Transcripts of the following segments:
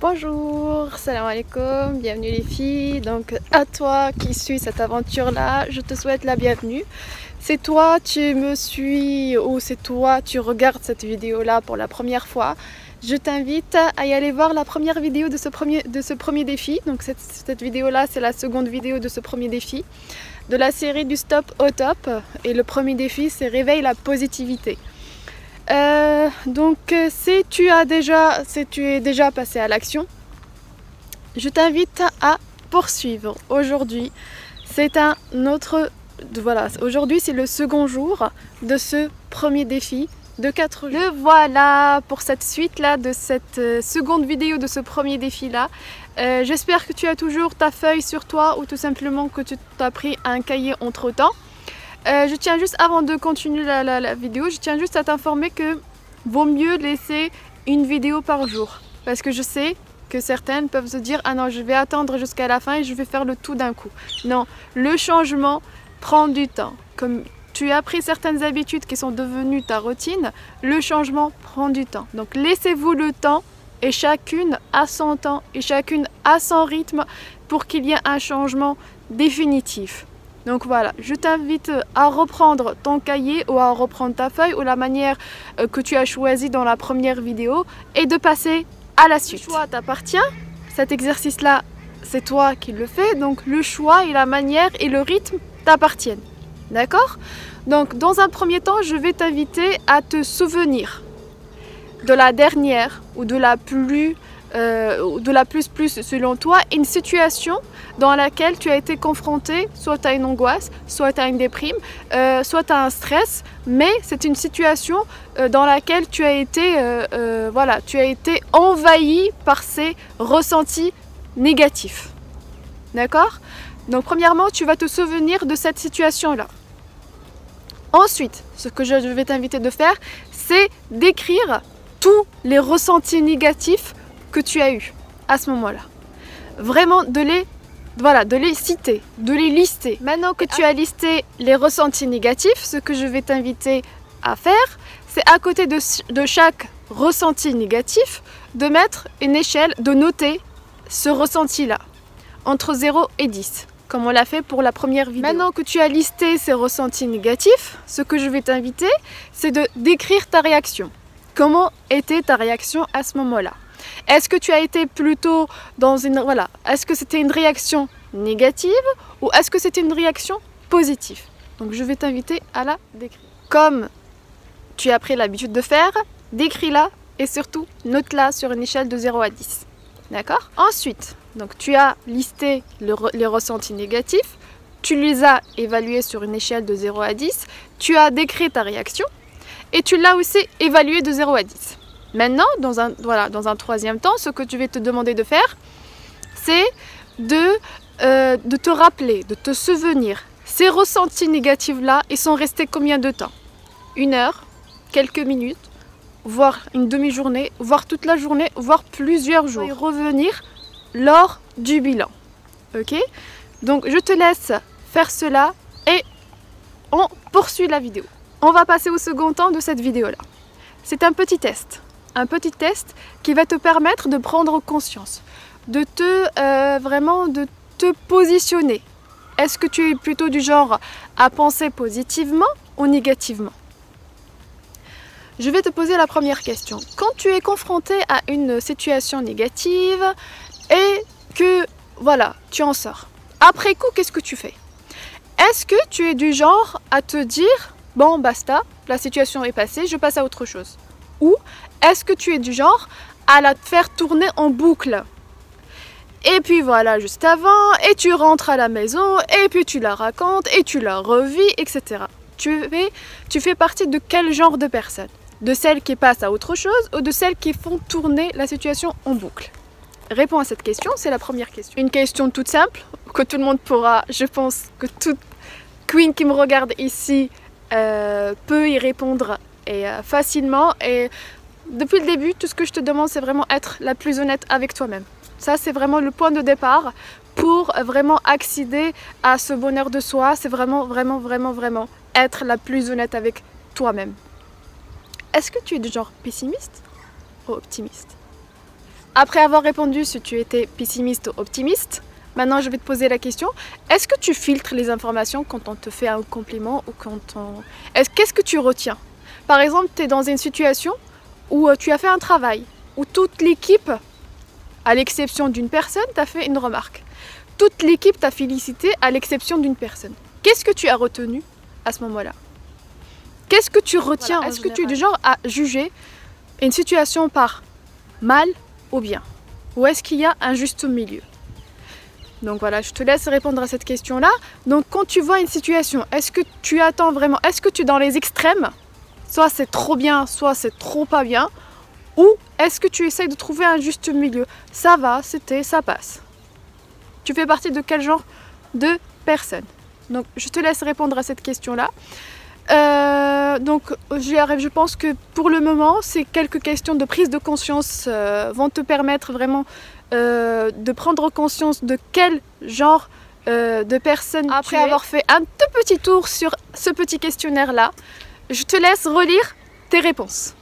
Bonjour, salam alaikum, bienvenue les filles. Donc à toi qui suis cette aventure là, je te souhaite la bienvenue. C'est toi tu me suis ou c'est toi tu regardes cette vidéo là pour la première fois, je t'invite à y aller voir la première vidéo de ce premier défi. Donc cette vidéo là c'est la seconde vidéo de ce premier défi de la série du stop au top, et le premier défi c'est réveille la positivité. Donc si tu es déjà passé à l'action, je t'invite à poursuivre. Aujourd'hui c'est aujourd'hui c'est le second jour de ce premier défi de 4 jours. Le voilà pour cette suite là de cette seconde vidéo de ce premier défi là. J'espère que tu as toujours ta feuille sur toi ou tout simplement que tu t'as pris un cahier entre temps. Je tiens juste, avant de continuer la vidéo, je tiens juste à t'informer que vaut mieux laisser une vidéo par jour. Parce que je sais que certaines peuvent se dire « Ah non, je vais attendre jusqu'à la fin et je vais faire le tout d'un coup ». Non, le changement prend du temps. Comme tu as pris certaines habitudes qui sont devenues ta routine, le changement prend du temps. Donc laissez-vous le temps, et chacune a son temps et chacune a son rythme pour qu'il y ait un changement définitif. Donc voilà, je t'invite à reprendre ton cahier ou à reprendre ta feuille ou la manière que tu as choisie dans la première vidéo et de passer à la suite. Le choix t'appartient, cet exercice-là, c'est toi qui le fais, donc le choix et la manière et le rythme t'appartiennent. D'accord? Donc dans un premier temps, je vais t'inviter à te souvenir de la dernière ou de la plus selon toi, une situation dans laquelle tu as été confronté, soit à une angoisse, soit à une déprime, soit à un stress, mais c'est une situation dans laquelle tu as été envahi par ces ressentis négatifs. D'accord? Donc premièrement, tu vas te souvenir de cette situation-là. Ensuite, ce que je vais t'inviter de faire, c'est d'écrire tous les ressentis négatifs que tu as eu à ce moment-là. Vraiment de les citer, de les lister. Maintenant que tu as listé les ressentis négatifs, ce que je vais t'inviter à faire, c'est à côté de chaque ressenti négatif, de mettre une échelle, de noter ce ressenti-là, entre 0 et 10, comme on l'a fait pour la première vidéo. Maintenant que tu as listé ces ressentis négatifs, ce que je vais t'inviter, c'est de décrire ta réaction. Comment était ta réaction à ce moment-là? Est-ce que tu as été plutôt dans est-ce que c'était une réaction négative ou est-ce que c'était une réaction positive? Donc je vais t'inviter à la décrire. Comme tu as pris l'habitude de faire, décris-la et surtout note-la sur une échelle de 0 à 10. D'accord? Ensuite, donc tu as listé les ressentis négatifs, tu les as évalués sur une échelle de 0 à 10, tu as décrit ta réaction et tu l'as aussi évalué de 0 à 10. Maintenant, dans un troisième temps, ce que tu vas te demander de faire, c'est de te rappeler, de te souvenir. Ces ressentis négatifs-là, ils sont restés combien de temps? 1 heure, quelques minutes, voire une demi-journée, voire toute la journée, voire plusieurs jours. Et revenir lors du bilan. Ok? Donc, je te laisse faire cela et on poursuit la vidéo. On va passer au second temps de cette vidéo-là. C'est un petit test. Un petit test qui va te permettre de prendre conscience, de te positionner. Est-ce que tu es plutôt du genre à penser positivement ou négativement? Je vais te poser la première question. Quand tu es confronté à une situation négative et que tu en sors, après coup, qu'est-ce que tu fais? Est-ce que tu es du genre à te dire bon basta, la situation est passée, je passe à autre chose? Ou est-ce que tu es du genre à la faire tourner en boucle? Et puis voilà, juste avant, et tu rentres à la maison, et puis tu la racontes, et tu la revis, etc. Tu fais partie de quel genre de personne? De celles qui passent à autre chose ou de celles qui font tourner la situation en boucle? Réponds à cette question, c'est la première question. Une question toute simple, que tout le monde pourra, je pense que toute queen qui me regarde ici peut y répondre facilement. Et depuis le début, tout ce que je te demande, c'est vraiment être la plus honnête avec toi-même. Ça, c'est vraiment le point de départ pour vraiment accéder à ce bonheur de soi. C'est vraiment être la plus honnête avec toi-même. Est-ce que tu es du genre pessimiste ou optimiste? Après avoir répondu si tu étais pessimiste ou optimiste, maintenant je vais te poser la question, est-ce que tu filtres les informations quand on te fait un compliment ou quand on... Qu'est-ce que tu retiens? Par exemple, tu es dans une situation où tu as fait un travail, où toute l'équipe, à l'exception d'une personne, t'a fait une remarque. Toute l'équipe t'a félicité à l'exception d'une personne. Qu'est-ce que tu as retenu à ce moment-là? Qu'est-ce que tu retiens? Voilà, est-ce que tu es du genre à juger une situation par mal ou bien? Ou est-ce qu'il y a un juste milieu? Donc voilà, je te laisse répondre à cette question-là. Donc quand tu vois une situation, est-ce que tu attends vraiment? Est-ce que tu es dans les extrêmes? Soit c'est trop bien, soit c'est trop pas bien. Ou est-ce que tu essayes de trouver un juste milieu? Ça va, ça passe. Tu fais partie de quel genre de personne? Donc je te laisse répondre à cette question-là. Donc je pense que pour le moment, ces quelques questions de prise de conscience vont te permettre vraiment de prendre conscience de quel genre de personne après avoir fait un tout petit tour sur ce petit questionnaire-là. Je te laisse relire tes réponses.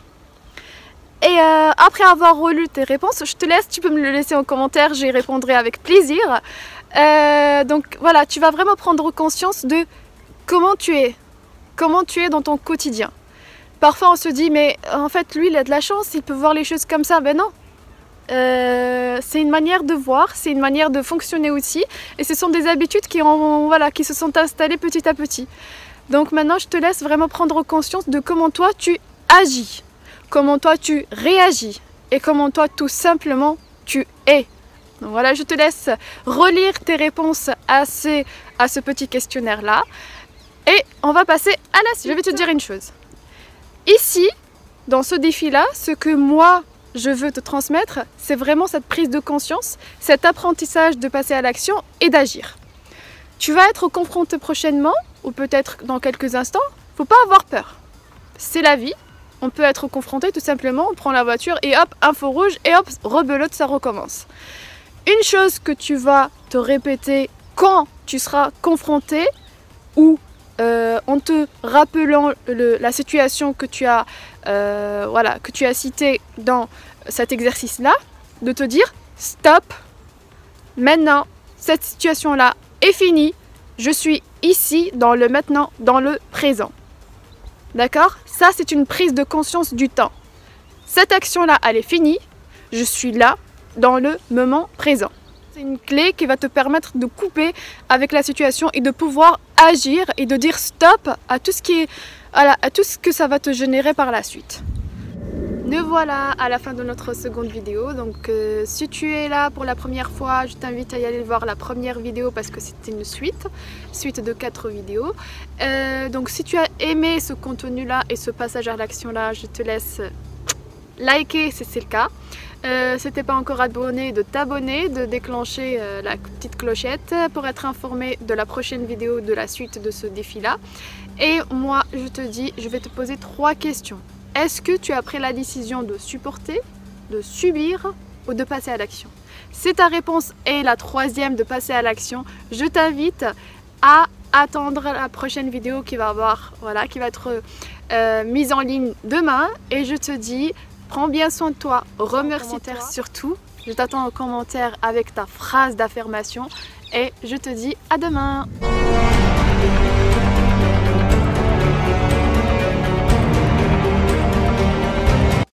Et après avoir relu tes réponses, je te laisse, tu peux me le laisser en commentaire, j'y répondrai avec plaisir. Donc voilà, tu vas vraiment prendre conscience de comment tu es dans ton quotidien. Parfois on se dit, mais en fait lui il a de la chance, il peut voir les choses comme ça. Ben non, c'est une manière de voir, c'est une manière de fonctionner aussi. Et ce sont des habitudes qui se sont installées petit à petit. Donc maintenant je te laisse vraiment prendre conscience de comment toi tu agis, comment toi tu réagis et comment toi tout simplement tu es. Donc voilà, je te laisse relire tes réponses à ce petit questionnaire-là. Et on va passer à la suite. Je vais te dire une chose. Ici, dans ce défi-là, ce que moi, je veux te transmettre, c'est vraiment cette prise de conscience, cet apprentissage de passer à l'action et d'agir. Tu vas être confronté prochainement, ou peut-être dans quelques instants. Faut pas avoir peur. C'est la vie. On peut être confronté tout simplement, on prend la voiture et hop, info rouge, et hop, rebelote, ça recommence. Une chose que tu vas te répéter quand tu seras confronté, ou en te rappelant la situation que tu as citée dans cet exercice-là, de te dire stop, maintenant cette situation-là est finie, je suis ici dans le maintenant, dans le présent. D'accord? Ça c'est une prise de conscience du temps. Cette action-là, elle est finie, je suis là dans le moment présent. C'est une clé qui va te permettre de couper avec la situation et de pouvoir agir et de dire stop à tout ce que ça va te générer par la suite. Nous voilà à la fin de notre seconde vidéo. Donc si tu es là pour la première fois, je t'invite à y aller voir la première vidéo parce que c'était une suite de 4 vidéos. Donc si tu as aimé ce contenu là et ce passage à l'action là, je te laisse liker si c'est le cas. Si t'es pas encore abonné, de t'abonner, de déclencher la petite clochette pour être informé de la prochaine vidéo, de la suite de ce défi là. Et moi je te dis, je vais te poser 3 questions. Est-ce que tu as pris la décision de supporter, de subir ou de passer à l'action? Si ta réponse est la 3e, de passer à l'action, je t'invite à attendre la prochaine vidéo qui va être mise en ligne demain. Et je te dis, prends bien soin de toi, remercie-toi surtout. Je t'attends en commentaire avec ta phrase d'affirmation et je te dis à demain.